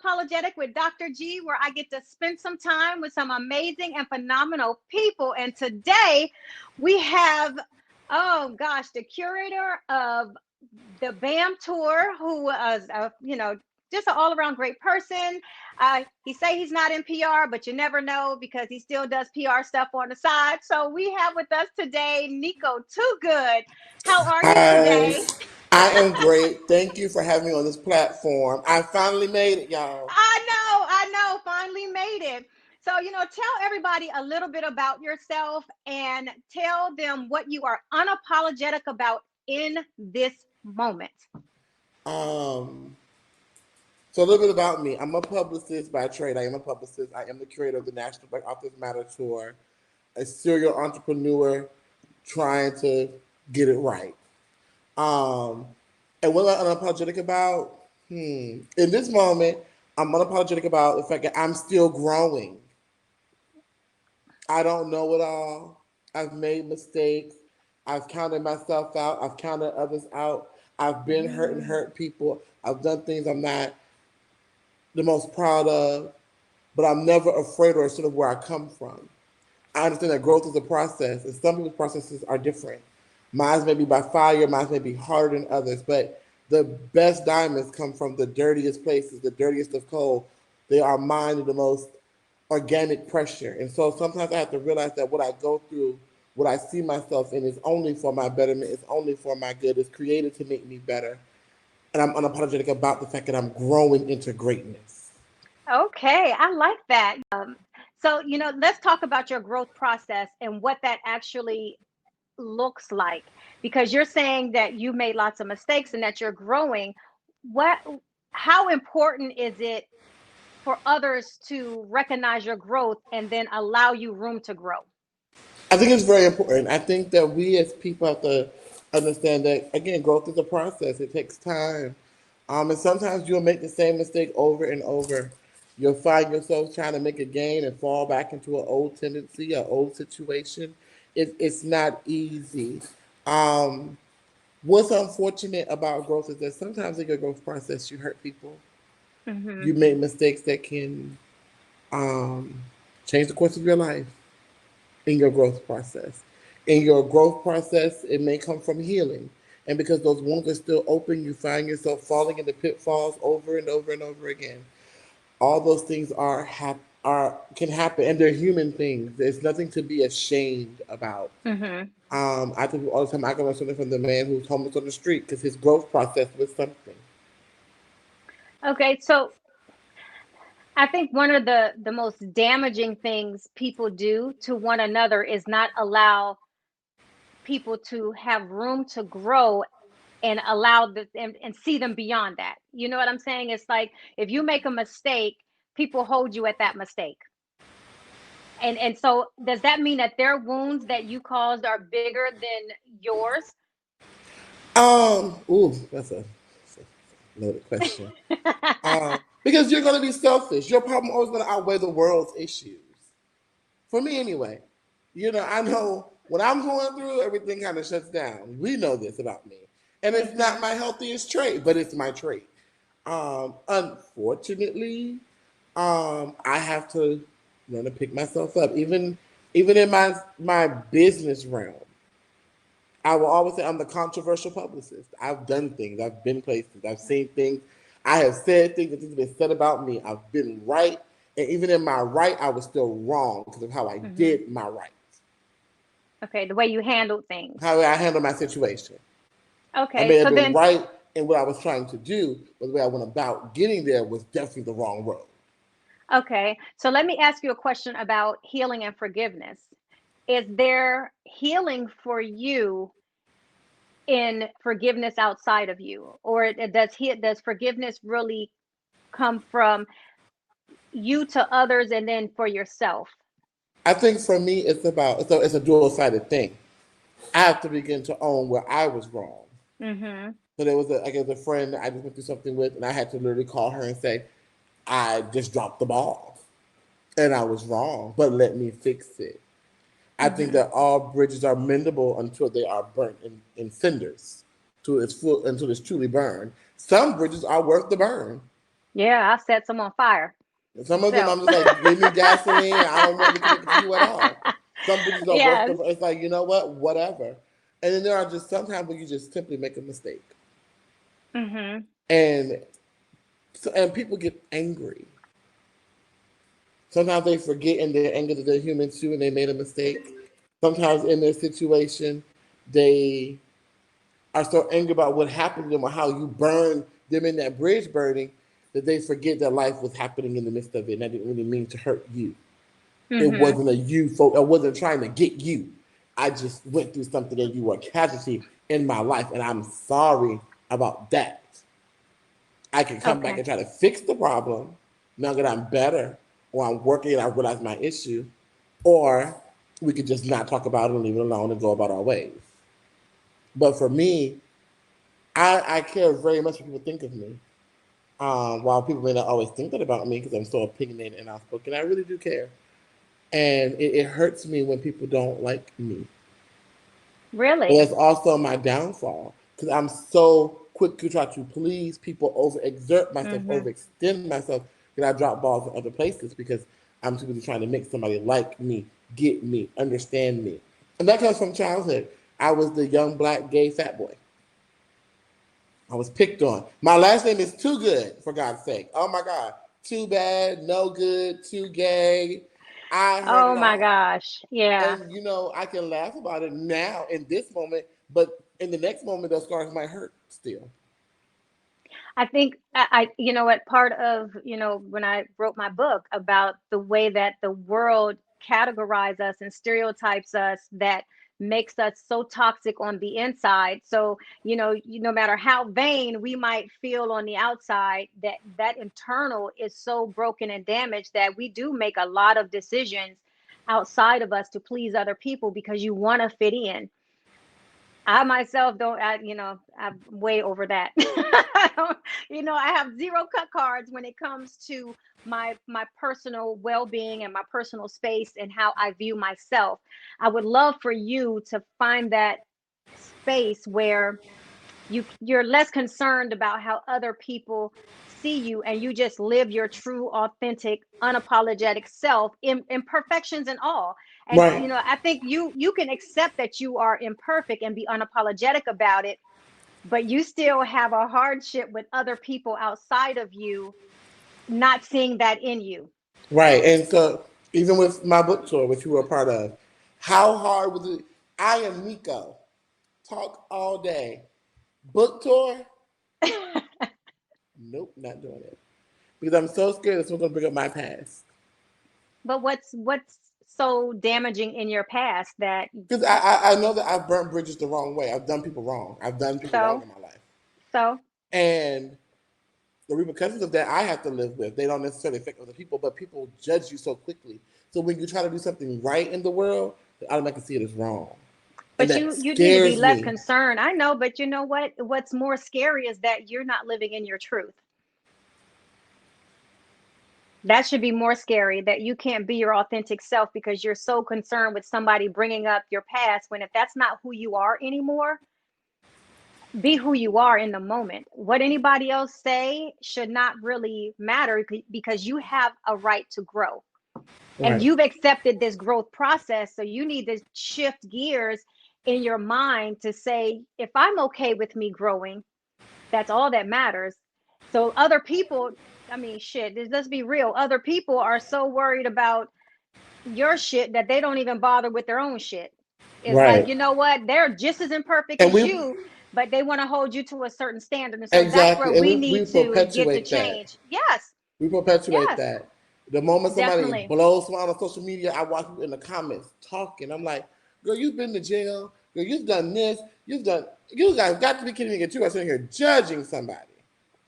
Unapologetic with Dr. G, where I get to spend some time with some amazing and phenomenal people. And today we have, oh gosh, the curator of the BAM tour, who was, just an all-around great person. He say he's not in PR, but you never know because he still does PR stuff on the side. So we have with us today Nikko TooGood. How are you Hi, today? I am great. Thank you for having me on this platform. I finally made it, y'all. I know, finally made it. So, tell everybody a little bit about yourself and tell them what you are unapologetic about in this moment. Um, so a little bit about me. I'm a publicist by trade. I am a publicist. I am the curator of the National Black Authors Matter Tour, a serial entrepreneur trying to get it right. Um, and what am I unapologetic about? In this moment, I'm unapologetic about the fact that I'm still growing. I don't know it all. I've made mistakes. I've counted myself out. I've counted others out. I've been hurt and hurt people. I've done things I'm not the most proud of, but I'm never afraid or sort of where I come from. I understand that growth is a process, and some people's processes are different. Mine may be by fire, mine may be harder than others, but the best diamonds come from the dirtiest places, the dirtiest of coal. They are mined in the most organic pressure. And so sometimes I have to realize that what I go through, what I see myself in, is only for my betterment, it's only for my good, it's created to make me better. And I'm unapologetic about the fact that I'm growing into greatness. Okay, I like that. So, let's talk about your growth process and what that actually looks like, because you're saying that you made lots of mistakes and that you're growing. What, how important is it for others to recognize your growth and then allow you room to grow? I think it's very important. I think that we as people have to understand that, again, growth is a process. It takes time. And sometimes you'll make the same mistake over and over. You'll find yourself trying to make a gain and fall back into an old tendency, an old situation. It's not easy. Um, what's unfortunate about growth is that sometimes in your growth process, you hurt people. Hmm. You make mistakes that can um, change the course of your life in your growth process. In your growth process, it may come from healing. And because those wounds are still open, you find yourself falling into pitfalls over and over and over again. All those things are can happen, and they're human things. There's nothing to be ashamed about. Hmm. I tell people all the time, I can learn something from the man who's homeless on the street because his growth process was something. Okay, so I think one of the most damaging things people do to one another is not allow people to have room to grow and allow the and see them beyond that. You know what I'm saying? It's like if you make a mistake, people hold you at that mistake. And so does that mean that their wounds that you caused are bigger than yours? That's a loaded question. Because you're going to be selfish. Your problem always going to outweigh the world's issues. For me, anyway. I know when I'm going through, everything kind of shuts down. We know this about me. And it's not Hmm. my healthiest trait, but it's my trait. Unfortunately, I have to learn to pick myself up. Even in my business realm, I will always say I'm the controversial publicist. I've done things. I've been places. I've seen things. I have said things that have been said about me. I've been right. And even in my right, I was still wrong because of how I Hmm. did my right, Okay, the way you handled things. how I handled my situation. I Okay, may have so been then, right in what I was trying to do, but the way I went about getting there was definitely the wrong road. okay, so let me ask you a question about healing and forgiveness. Is there healing for you in forgiveness outside of you, or does forgiveness really come from you to others and then for yourself? I think for me, it's a dual sided thing. I have to begin to own where I was wrong. Hmm. So there was I guess a friend I just went through something with, and I had to literally call her and say, I just dropped the ball, and I was wrong, but let me fix it. I think Hmm. that all bridges are mendable until they are burnt in cinders, until it's truly burned. Some bridges are worth the burn. Yeah, I set some on fire. Some of them So I'm just like, give me gasoline. I don't want to connect to you at all. Some people just don't work. yes. It's like, you know what, whatever. And then there are just sometimes when you just simply make a mistake, Mm-hmm. and and people get angry. Sometimes they forget in their anger that they're human too, and they made a mistake. Sometimes in their situation, they are so angry about what happened to them or how you burned them in that bridge burning that they forget that life was happening in the midst of it, and that didn't really mean to hurt you. It Mm-hmm. wasn't a you folk. I wasn't trying to get you. I just went through something and you were a casualty in my life, and I'm sorry about that. I can come back Okay. and try to fix the problem now that I'm better, or I'm working and I realize my issue, or we could just not talk about it and leave it alone and go about our ways. But for me, I care very much what people think of me. While people may not always think that about me because I'm so opinionated and outspoken, I really do care. And it hurts me when people don't like me. But Really? that's also my downfall because I'm so quick to try to please people, overexert myself, Mm-hmm. overextend myself, that I drop balls in other places because I'm too busy trying to make somebody like me, get me, understand me. And that comes from childhood. I was the young black gay fat boy. I was picked on. My last name is TooGood, for God's sake. Oh my God. Too bad, no good, too gay. I heard Oh it my all. gosh. Yeah. And I can laugh about it now in this moment, but in the next moment, those scars might hurt still. I think you know what, part of, when I wrote my book about the way that the world categorizes us and stereotypes us, that makes us so toxic on the inside. So, no matter how vain we might feel on the outside, that internal is so broken and damaged that we do make a lot of decisions outside of us to please other people because you want to fit in. I myself don't, I'm way over that. I don't, I have zero cut cards when it comes to my personal well-being and my personal space and how I view myself. I would love for you to find that space where you're less concerned about how other people see you, and you just live your true, authentic, unapologetic self, imperfections and all. And Right, I think you can accept that you are imperfect and be unapologetic about it, but you still have a hardship with other people outside of you not seeing that in you. right. And so, even with my book tour, which you were a part of, how hard was it? I am Nikko. Talk all day. Book tour? Nope, not doing it. Because I'm so scared that someone's going to bring up my past. But what's so damaging in your past that Because I know that I've burnt bridges the wrong way. I've done people wrong. I've done people wrong so in my life. so And the repercussions of that I have to live with. They don't necessarily affect other people, but people judge you so quickly. So when you try to do something right in the world, they automatically see it as wrong. And But that you need to be scares less me. concerned. I know, but you know what? What's more scary is that you're not living in your truth. That should be more scary, that you can't be your authentic self because you're so concerned with somebody bringing up your past, when if that's not who you are anymore, be who you are in the moment. What anybody else say should not really matter, because you have a right to grow. And Right. you've accepted this growth process, so you need to shift gears in your mind to say, if I'm okay with me growing, that's all that matters. So other people, I mean, shit, let's be real, other people are so worried about your shit that they don't even bother with their own shit. It's like, Right. you know what, they're just as imperfect And as we you, but they want to hold you to a certain standard, and so that's where exactly, and we we need to get to perpetuate that. change. Yes. We perpetuate Yes. that. The moment somebody Definitely. blows someone on social media, I watch people in the comments talking. I'm like, girl, you've been to jail. Girl, you've done this. You've done. You guys got to be kidding me. That you are sitting here judging somebody.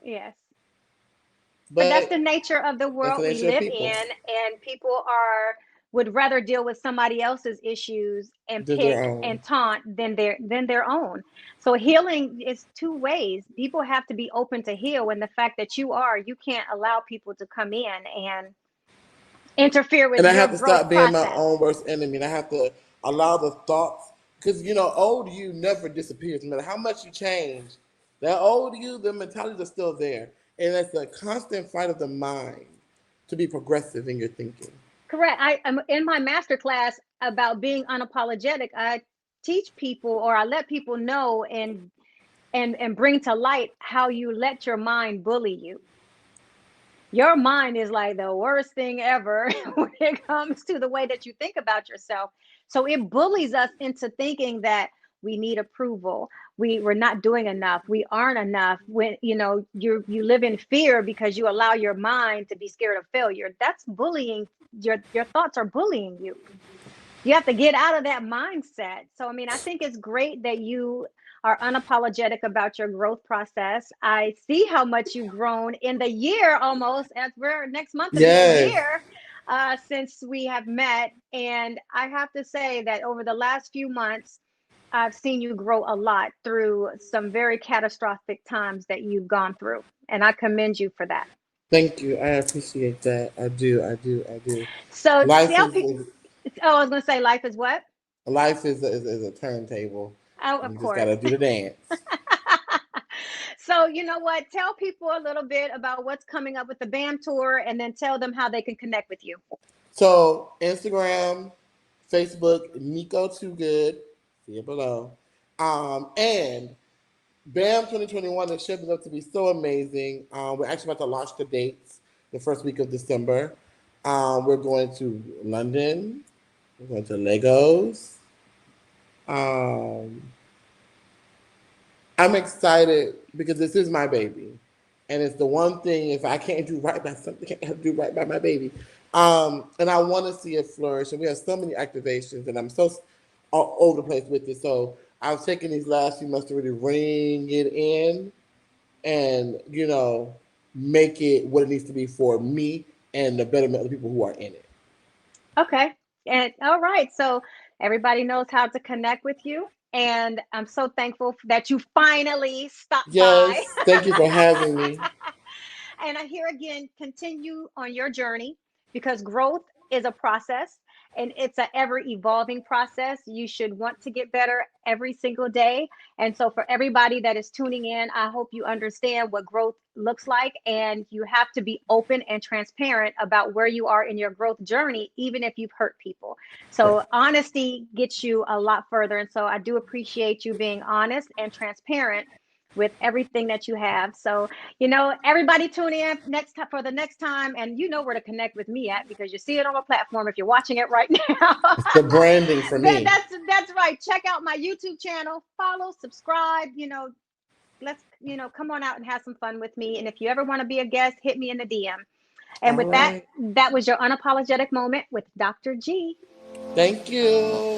Yes. But that's the But nature of the that's the world we nature of live people. in, and people are would rather deal with somebody else's issues and They're their pick own. and taunt than their own. So healing is two ways. People have to be open to heal, and the fact that you can't allow people to come in and interfere with And I your have to growth stop being my process. own worst enemy. And I have to allow the thoughts, because old you never disappears. No matter how much you change, that old you, the mentalities are still there. And it's a constant fight of the mind to be progressive in your thinking. Correct. I am in my master class about being unapologetic. I teach people, or I let people know and bring to light how you let your mind bully you. Your mind is like the worst thing ever when it comes to the way that you think about yourself. So it bullies us into thinking that we need approval. We're not doing enough. We aren't enough. When you live in fear because you allow your mind to be scared of failure. That's bullying. Your thoughts are bullying you. You have to get out of that mindset. So, I mean, I think it's great that you are unapologetic about your growth process. I see how much you've grown in the year almost, as we're next month to be a Yes. year since we have met. And I have to say that over the last few months, I've seen you grow a lot through some very catastrophic times that you've gone through. And I commend you for that. Thank you. I appreciate that. I do. I do. I do. So Life tell is, people, is oh, I was going to say life is what? life is a turntable, Oh, and of you just course. gotta do the dance. So, you know what? Tell people a little bit about what's coming up with the BAM tour and then tell them how they can connect with you. So Instagram, Facebook, Nikko TooGood, see it below. And BAM 2021 is shaping up to be so amazing. We're actually about to launch the dates the first week of December. We're going to London. We're going to Lagos. Um, I'm excited because this is my baby. And it's the one thing, if I can't do right by something, I have to do right by my baby. And I want to see it flourish. And we have so many activations, and I'm so all over the place with it. So I've taken these last few months to really ring it in and, make it what it needs to be for me and the betterment of the people who are in it. Okay. And all right. So everybody knows how to connect with you. And I'm so thankful that you finally stopped by. Yes, thank you for having me. And I hear again, continue on your journey because growth is a process and it's an ever evolving process. You should want to get better every single day. And so, for everybody that is tuning in, I hope you understand what growth looks like. And you have to be open and transparent about where you are in your growth journey, even if you've hurt people. So, honesty gets you a lot further. And so, I do appreciate you being honest and transparent with everything that you have. So, everybody tune in next time for the next time, and you know where to connect with me at because you see it on the platform if you're watching it right now. It's the branding for me. That's right. Check out my YouTube channel, follow, subscribe. Let's come on out and have some fun with me. And if you ever want to be a guest, hit me in the DM. And All with that, right. that was your unapologetic moment with Dr. G. Thank you.